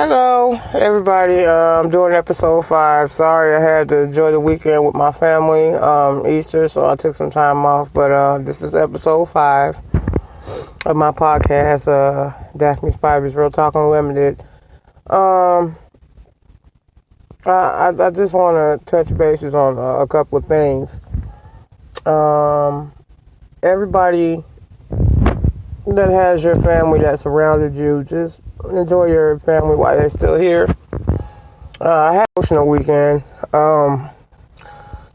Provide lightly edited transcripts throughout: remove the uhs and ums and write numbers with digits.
Hello, everybody. I'm doing episode 5. Sorry, I had to enjoy the weekend with my family, Easter, so I took some time off. But this is episode 5 of my podcast, Daphney, Spivey's Real Talk Unlimited. I just want to touch bases on a couple of things. Everybody that has your family that surrounded you, just enjoy your family while they're still here. I had an emotional weekend.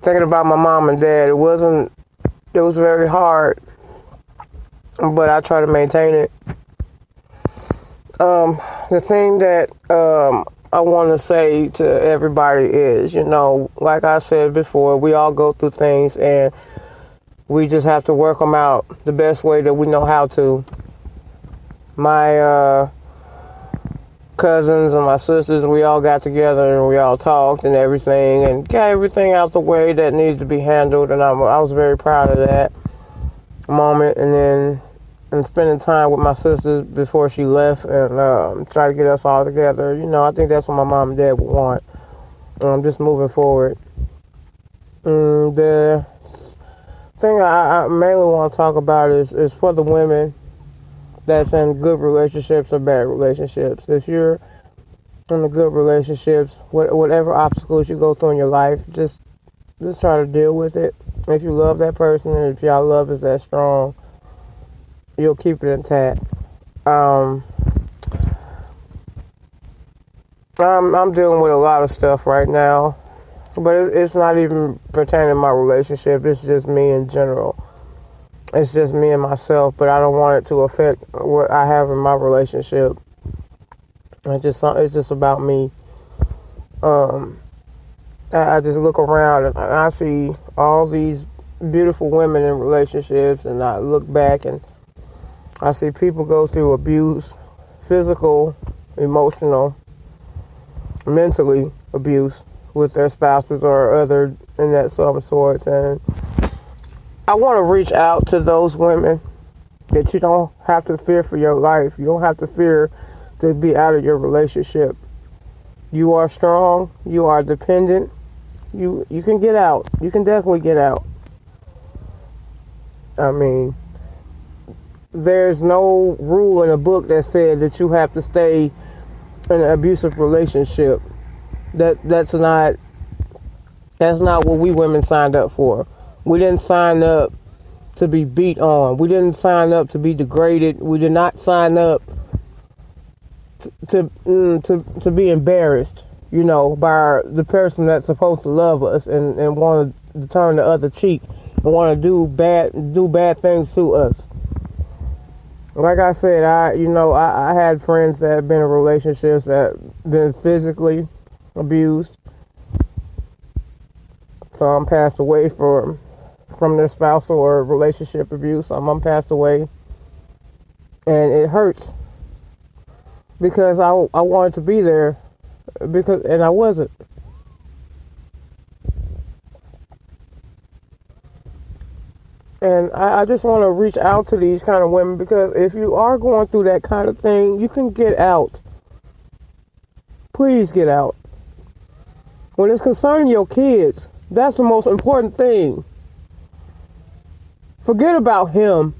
Thinking about my mom and dad. It was very hard, but I try to maintain it. The thing that I want to say to everybody is, like I said before, we all go through things and we just have to work them out the best way that we know how to. My cousins and my sisters, we all got together and we all talked and everything and got everything out the way that needed to be handled, and I was very proud of that moment. And spending time with my sisters before she left and try to get us all together. I think that's what my mom and dad would want. Just moving forward. The thing I mainly want to talk about is for the women that's in good relationships or bad relationships. If you're in the good relationships, whatever obstacles you go through in your life, just try to deal with it. If you love that person and if y'all love is that strong, you'll keep it intact. I'm dealing with a lot of stuff right now, but it's not even pertaining to my relationship. It's just me in general. It's just me and myself, but I don't want it to affect what I have in my relationship. It's just about me. I just look around and I see all these beautiful women in relationships, and I look back and I see people go through abuse, physical, emotional, mentally abuse with their spouses or other in that some sorts. And I want to reach out to those women that you don't have to fear for your life. You don't have to fear to be out of your relationship. You are strong. You are dependent. You can get out. You can definitely get out. I mean, there's no rule in a book that said that you have to stay in an abusive relationship. That's not what we women signed up for. We didn't sign up to be beat on. We didn't sign up to be degraded. We did not sign up to be embarrassed, by the person that's supposed to love us and want to turn the other cheek and want to do bad things to us. Like I said, I had friends that have been in relationships that have been physically abused. Some passed away from their spousal or relationship abuse. Some passed away, and it hurts because I wanted to be there, and I wasn't. And I just want to reach out to these kind of women, because if you are going through that kind of thing, you can get out. Please get out. When it's concerning your kids, that's the most important thing. Forget about him.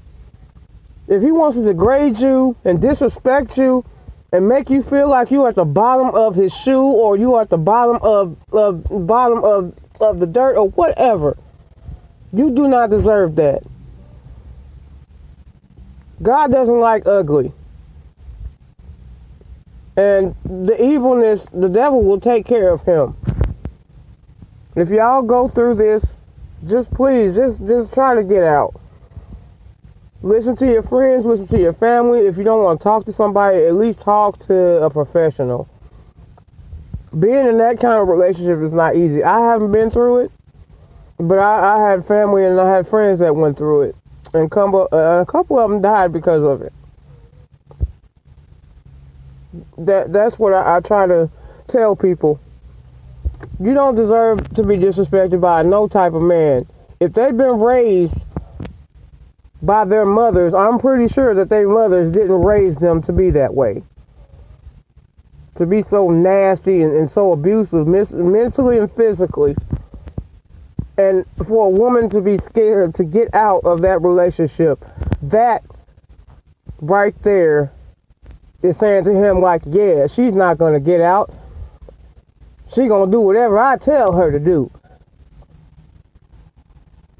If he wants to degrade you and disrespect you and make you feel like you are at the bottom of his shoe, or you are at the bottom of the dirt or whatever, you do not deserve that. God doesn't like ugly. And the evilness, the devil will take care of him. If y'all go through this, just try to get out. Listen to your friends, listen to your family. If you don't want to talk to somebody, at least talk to a professional. Being in that kind of relationship is not easy. I haven't been through it, but I had family and I had friends that went through it. And a couple of them died because of it. That's what I try to tell people. You don't deserve to be disrespected by no type of man. If they've been raised by their mothers, I'm pretty sure that their mothers didn't raise them to be that way. to be so nasty and so abusive mentally and physically. And for a woman to be scared to get out of that relationship, that right there is saying to him, like, yeah, she's not going to get out. She's going to do whatever I tell her to do.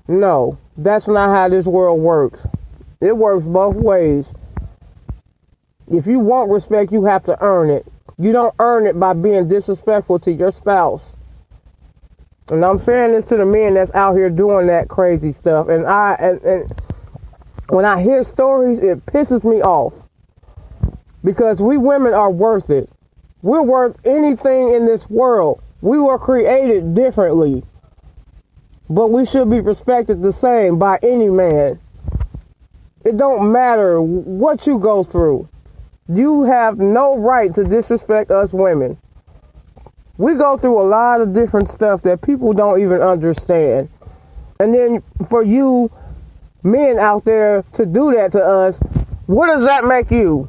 No, that's not how this world works. It works both ways. If you want respect, you have to earn it. You don't earn it by being disrespectful to your spouse. And I'm saying this to the men that's out here doing that crazy stuff. And when I hear stories, it pisses me off. Because we women are worth it. We're worth anything in this world. We were created differently. But we should be respected the same by any man. It don't matter what you go through. You have no right to disrespect us women. We go through a lot of different stuff that people don't even understand. And then for you men out there to do that to us, what does that make you?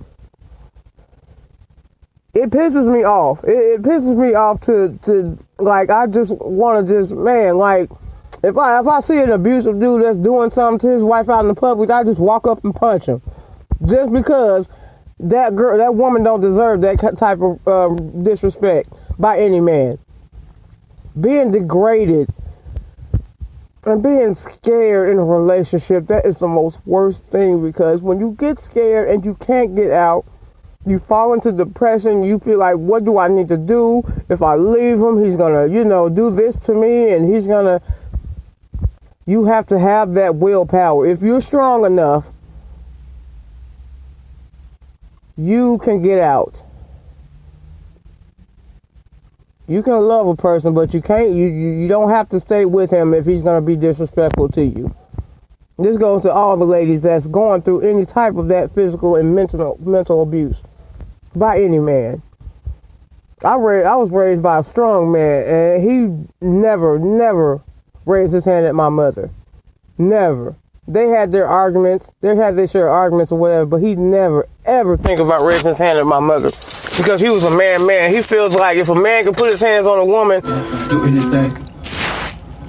It pisses me off. It pisses me off to like, I just want to just, man, like, if I see an abusive dude that's doing something to his wife out in the public, I just walk up and punch him. Just because that woman don't deserve that type of disrespect by any man. Being degraded and being scared in a relationship, that is the most worst thing, because when you get scared and you can't get out, you fall into depression. You feel like, what do I need to do? If I leave him, he's gonna, do this to me, and he's gonna. You have to have that willpower. If you're strong enough, you can get out. You can love a person, but you can't. You don't have to stay with him if he's gonna be disrespectful to you. This goes to all the ladies that's going through any type of that physical and mental abuse by any man. I was raised by a strong man, and he never raised his hand at my mother. Never. They had their arguments. They had their share of arguments or whatever, but he never, ever think about raising his hand at my mother. Because he was a man. He feels like if a man can put his hands on a woman,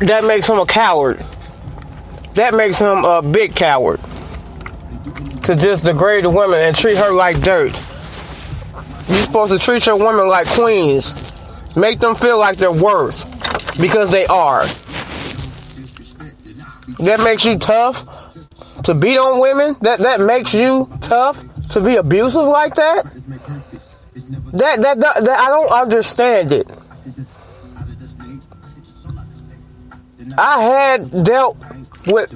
that makes him a coward. That makes him a big coward. To just degrade a woman and treat her like dirt. You're supposed to treat your women like queens. Make them feel like they're worth. Because they are. That makes you tough to beat on women? That makes you tough to be abusive like that? That I don't understand it. I had dealt with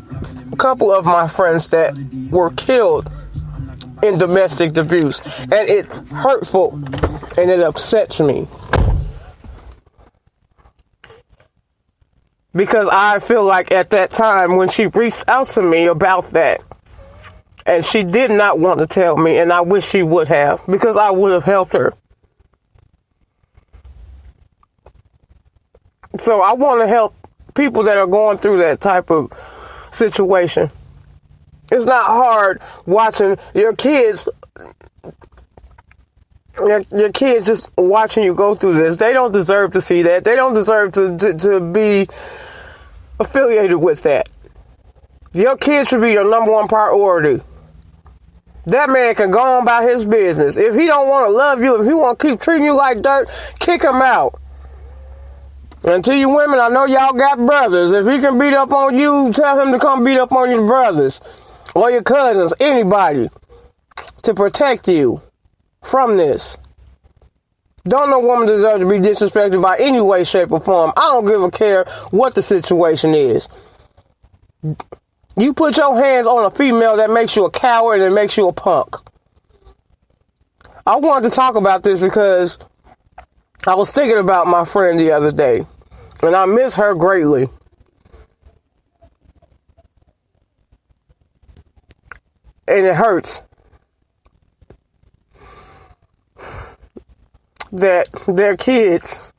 a couple of my friends that were killed in domestic abuse, and it's hurtful and it upsets me. Because I feel like at that time when she reached out to me about that, and she did not want to tell me, and I wish she would have, because I would have helped her. So I want to help people that are going through that type of situation. It's not hard watching your kids, your kids just watching you go through this. They don't deserve to see that. They don't deserve to be affiliated with that. Your kids should be your number one priority. That man can go on about his business. If he don't want to love you, if he want to keep treating you like dirt, kick him out. And to you women, I know y'all got brothers. If he can beat up on you, tell him to come beat up on your brothers or your cousins, anybody, to protect you from this. Don't no woman deserve to be disrespected by any way, shape, or form. I don't give a care what the situation is. You put your hands on a female, that makes you a coward and it makes you a punk. I wanted to talk about this because I was thinking about my friend the other day, and I miss her greatly. And it hurts that their kids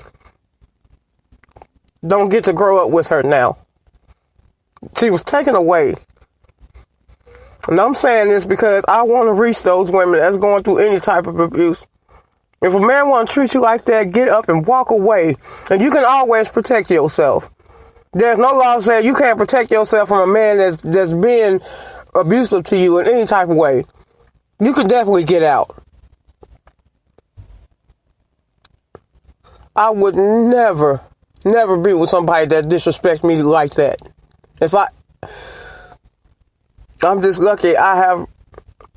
don't get to grow up with her now. She was taken away. And I'm saying this because I want to reach those women that's going through any type of abuse. If a man want to treat you like that, get up and walk away. And you can always protect yourself. There's no law saying you can't protect yourself from a man that's being abusive to you in any type of way. You can definitely get out. I would never be with somebody that disrespects me like that. I'm just lucky I have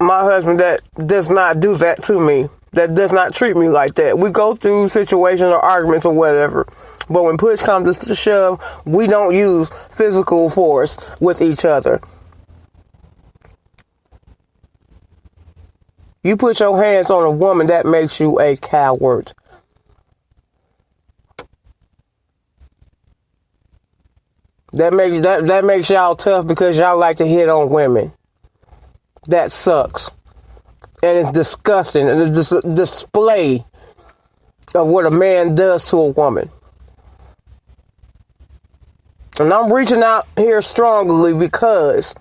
my husband that does not do that to me, that does not treat me like that. We go through situations or arguments or whatever, but when push comes to shove, we don't use physical force with each other. You put your hands on a woman, that makes you a coward. That makes y'all tough because y'all like to hit on women. That sucks. And it's disgusting. And it's a display of what a man does to a woman. And I'm reaching out here strongly because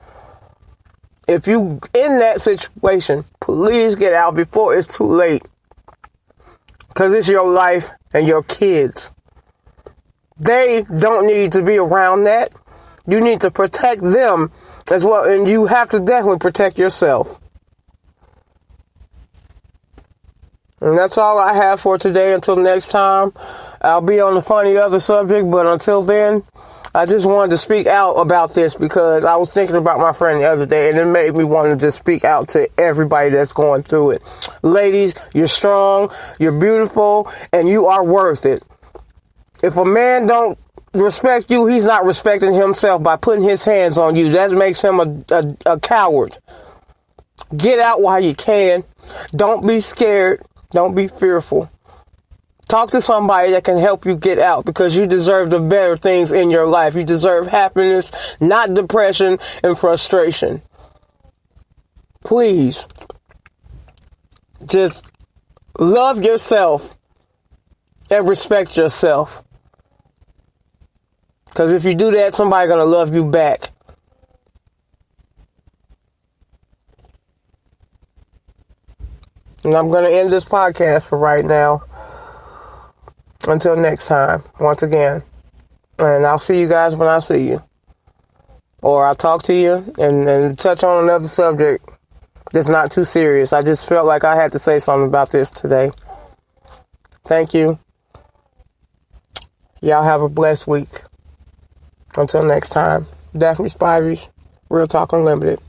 if you in that situation, please get out before it's too late. Because it's your life and your kids. They don't need to be around that. You need to protect them as well. And you have to definitely protect yourself. And that's all I have for today. Until next time, I'll be on the funny other subject. But until then, I just wanted to speak out about this because I was thinking about my friend the other day and it made me want to just speak out to everybody that's going through it. Ladies, you're strong, you're beautiful, and you are worth it. If a man don't respect you, he's not respecting himself by putting his hands on you. That makes him a coward. Get out while you can. Don't be scared. Don't be fearful. Talk to somebody that can help you get out because you deserve the better things in your life. You deserve happiness, not depression and frustration. Please, just love yourself and respect yourself. Because if you do that, somebody's going to love you back. And I'm going to end this podcast for right now. Until next time, once again. And I'll see you guys when I see you. Or I'll talk to you and touch on another subject that's not too serious. I just felt like I had to say something about this today. Thank you. Y'all have a blessed week. Until next time, Daphney Spivey, Real Talk Unlimited.